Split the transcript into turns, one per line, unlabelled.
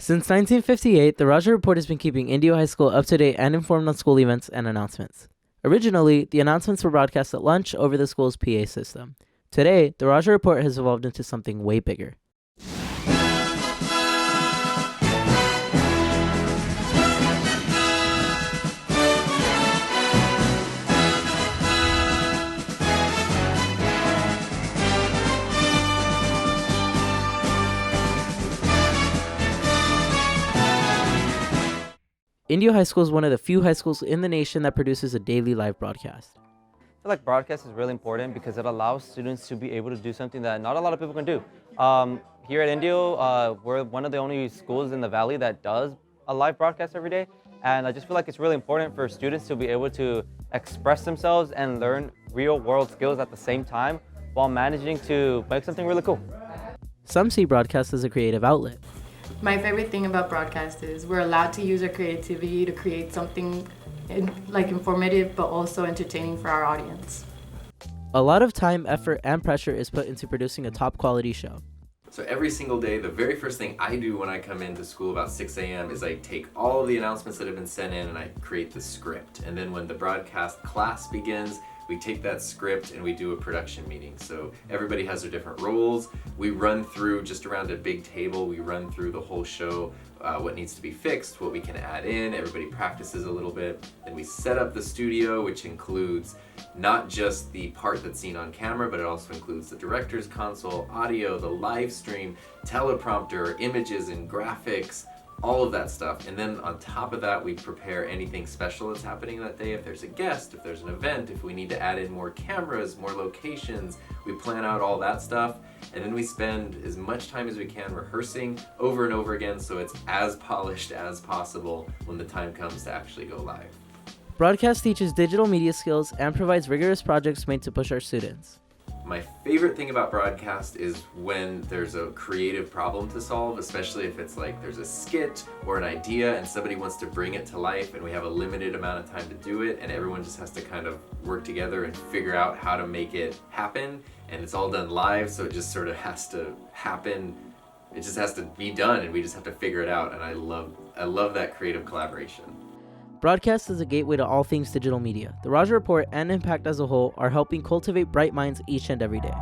Since 1958, the Rajah Report has been keeping Indio High School up to date and informed on school events and announcements. Originally, the announcements were broadcast at lunch over the school's PA system. Today, the Rajah Report has evolved into something way bigger. Indio High School is one of the few high schools in the nation that produces a daily live broadcast.
I feel like broadcast is really important because it allows students to be able to do something that not a lot of people can do. Here at Indio, we're one of the only schools in the valley that does a live broadcast every day. And I just feel like it's really important for students to be able to express themselves and learn real world skills at the same time while managing to make something really cool.
Some see broadcast as a creative outlet.
My favorite thing about broadcast is we're allowed to use our creativity to create something informative but also entertaining for our audience.
A lot of time, effort, and pressure is put into producing a top quality show.
So every single day, the very first thing I do when I come into school about 6 a.m. is I take all of the announcements that have been sent in and I create the script. And then when the broadcast class begins, we take that script and we do a production meeting. So everybody has their different roles. We run through just around a big table. We run through the whole show, what needs to be fixed, what we can add in. Everybody practices a little bit. Then we set up the studio, which includes not just the part that's seen on camera, but it also includes the director's console, audio, the live stream, teleprompter, images and graphics, all of that stuff. And then on top of that, we prepare anything special that's happening that day. If there's a guest, if there's an event, if we need to add in more cameras, more locations, we plan out all that stuff. And then we spend as much time as we can rehearsing over and over again so it's as polished as possible when the time comes to actually go live.
Broadcast teaches digital media skills and provides rigorous projects made to push our students.
My favorite thing about broadcast is when there's a creative problem to solve, especially if it's like there's a skit or an idea and somebody wants to bring it to life and we have a limited amount of time to do it and everyone just has to kind of work together and figure out how to make it happen, and it's all done live, so it just sort of has to happen. It just has to be done and we just have to figure it out, and I love that creative collaboration.
Broadcast is a gateway to all things digital media. The Rajah Report and Impact as a whole are helping cultivate bright minds each and every day.